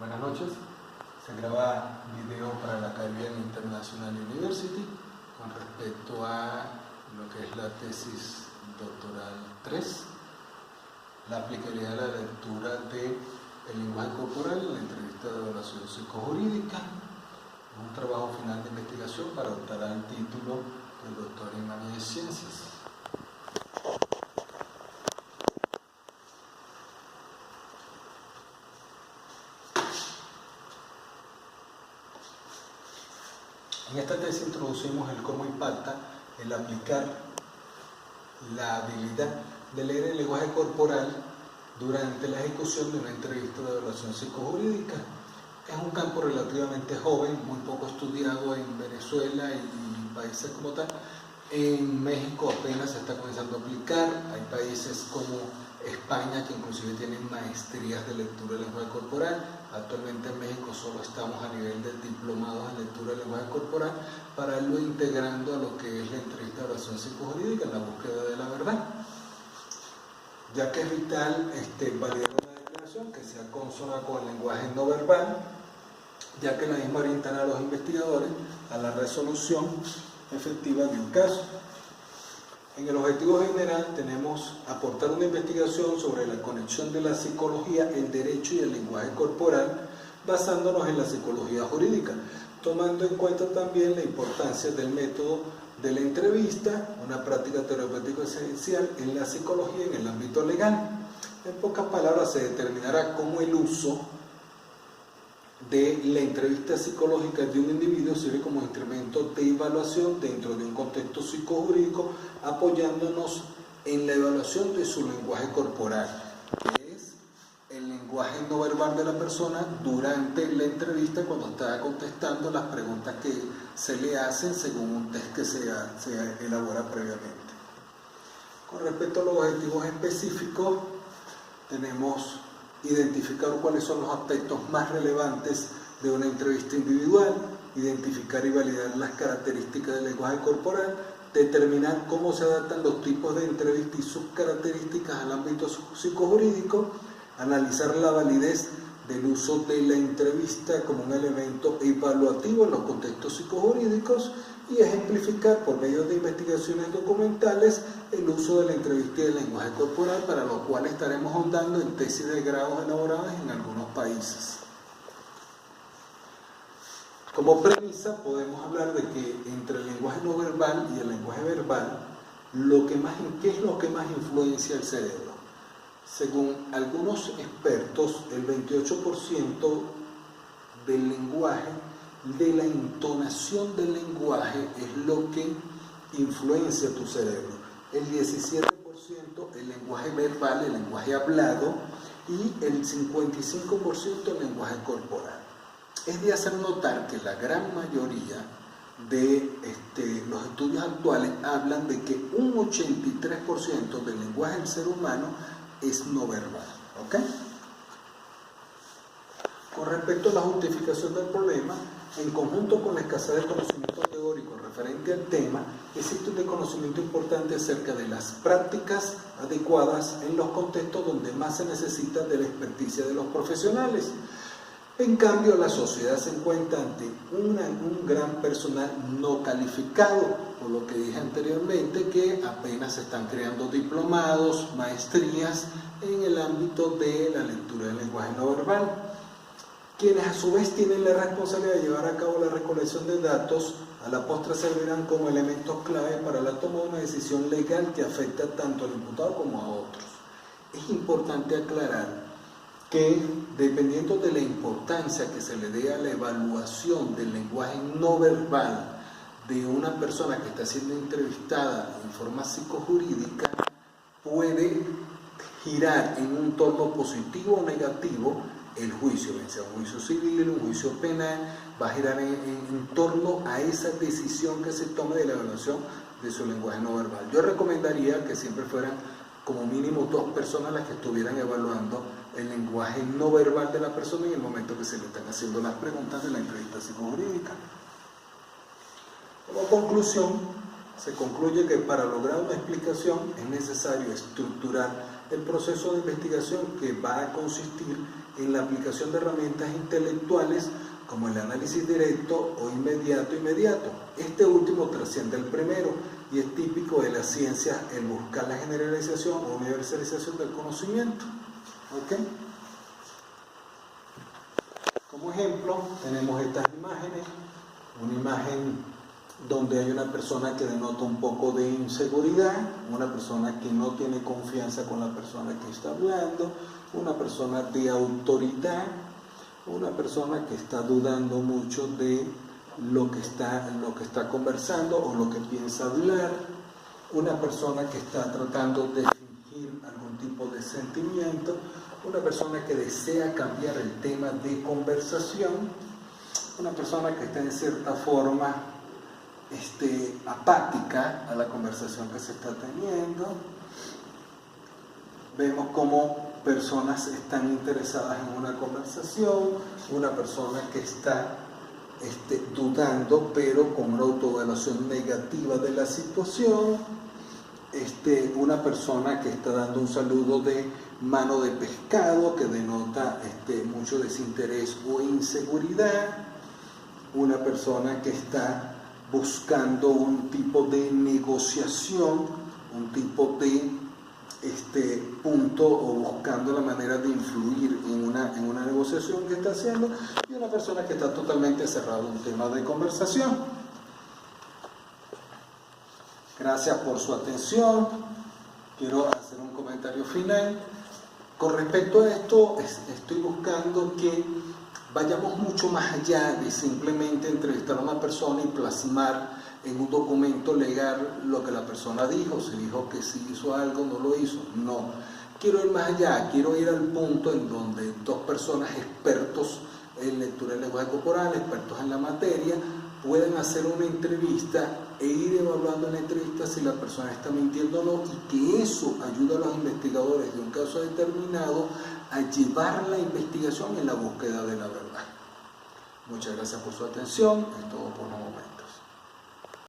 Buenas noches. Se graba video para la Caribbean International University con respecto a lo que es la tesis doctoral 3, la aplicabilidad de la lectura del lenguaje corporal en la entrevista de evaluación psicojurídica, un trabajo final de investigación para optar al título de doctor en área de ciencias. En esta tesis introducimos el cómo impacta el aplicar la habilidad de leer el lenguaje corporal durante la ejecución de una entrevista de evaluación psicojurídica. Es un campo relativamente joven, muy poco estudiado en Venezuela y países como tal. En México apenas se está comenzando a aplicar. Hay países como España que inclusive tienen maestrías de lectura del lenguaje corporal. Actualmente en México solo estamos a nivel de diplomados en lectura del lenguaje corporal para irlo integrando a lo que es la entrevista de evaluación psicojurídica en la búsqueda de la verdad. Ya que es vital validar una declaración que sea consona con el lenguaje no verbal, ya que la misma orientará a los investigadores a la resolución efectiva de un caso. En el objetivo general tenemos aportar una investigación sobre la conexión de la psicología, el derecho y el lenguaje corporal, basándonos en la psicología jurídica, tomando en cuenta también la importancia del método de la entrevista, una práctica terapéutica esencial en la psicología en el ámbito legal. En pocas palabras, se determinará cómo el uso de la entrevista psicológica de un individuo sirve como instrumento de evaluación dentro de un contexto psicojurídico, apoyándonos en la evaluación de su lenguaje corporal, que es el lenguaje no verbal de la persona durante la entrevista cuando está contestando las preguntas que se le hacen según un test que se elabora previamente. Con respecto a los objetivos específicos, tenemos identificar cuáles son los aspectos más relevantes de una entrevista individual, identificar y validar las características del lenguaje corporal, determinar cómo se adaptan los tipos de entrevista y sus características al ámbito psicojurídico, analizar la validez del uso de la entrevista como un elemento evaluativo en los contextos psicojurídicos y ejemplificar por medio de investigaciones documentales el uso de la entrevista y del lenguaje corporal, para lo cual estaremos ahondando en tesis de grados elaboradas en algunos países. Como premisa podemos hablar de que entre el lenguaje no verbal y el lenguaje verbal, ¿qué es lo que más influencia el cerebro? Según algunos expertos, el 28% del lenguaje, de la entonación del lenguaje, es lo que influencia tu cerebro. El 17% el lenguaje verbal, el lenguaje hablado, y el 55% el lenguaje corporal. Es de hacer notar que la gran mayoría de los estudios actuales hablan de que un 83% del lenguaje del ser humano es no verbal. ¿Ok? Con respecto a la justificación del problema, en conjunto con la escasez de conocimiento teórico referente al tema, existe un desconocimiento importante acerca de las prácticas adecuadas en los contextos donde más se necesita de la experticia de los profesionales. En cambio, la sociedad se encuentra ante un gran personal no calificado, por lo que dije anteriormente, que apenas se están creando diplomados, maestrías en el ámbito de la lectura del lenguaje no verbal, quienes a su vez tienen la responsabilidad de llevar a cabo la recolección de datos, a la postre servirán como elementos clave para la toma de una decisión legal que afecta tanto al imputado como a otros. Es importante aclarar que, dependiendo de la importancia que se le dé a la evaluación del lenguaje no verbal de una persona que está siendo entrevistada en forma psicojurídica, puede girar en un tono positivo o negativo el juicio, bien sea un juicio civil, un juicio penal, va a girar en torno a esa decisión que se tome de la evaluación de su lenguaje no verbal. Yo recomendaría que siempre fueran como mínimo 2 personas las que estuvieran evaluando el lenguaje no verbal de la persona en el momento que se le están haciendo las preguntas de la entrevista psicojurídica. Como conclusión, se concluye que para lograr una explicación es necesario estructurar el proceso de investigación, que va a consistir en la aplicación de herramientas intelectuales como el análisis directo o inmediato. Este último trasciende el primero y es típico de las ciencias el buscar la generalización o universalización del conocimiento. ¿Ok? Como ejemplo, tenemos estas imágenes. Una imagen donde hay una persona que denota un poco de inseguridad, una persona que no tiene confianza con la persona que está hablando, una persona de autoridad, una persona que está dudando mucho de lo que está conversando o lo que piensa hablar, una persona que está tratando de fingir algún tipo de sentimiento, una persona que desea cambiar el tema de conversación, una persona que está en cierta forma apática a la conversación que se está teniendo. Vemos cómo personas están interesadas en una conversación, una persona que está dudando pero con una autoevaluación negativa de la situación, una persona que está dando un saludo de mano de pescado que denota mucho desinterés o inseguridad, una persona que está buscando un tipo de negociación, un tipo de punto o buscando la manera de influir en una negociación que está haciendo, y una persona que está totalmente cerrada en un tema de conversación. Gracias por su atención. Quiero hacer un comentario final. Con respecto a esto, estoy buscando que vayamos mucho más allá de simplemente entrevistar a una persona y plasmar en un documento legal lo que la persona dijo, si dijo que sí hizo algo, no lo hizo. No, quiero ir más allá, quiero ir al punto en donde dos personas expertos en lectura del lenguaje corporal, expertos en la materia, pueden hacer una entrevista e ir evaluando en la entrevista si la persona está mintiendo o no, y que eso ayuda a los investigadores de un caso determinado a llevar la investigación en la búsqueda de la verdad. Muchas gracias por su atención, es todo por el momento.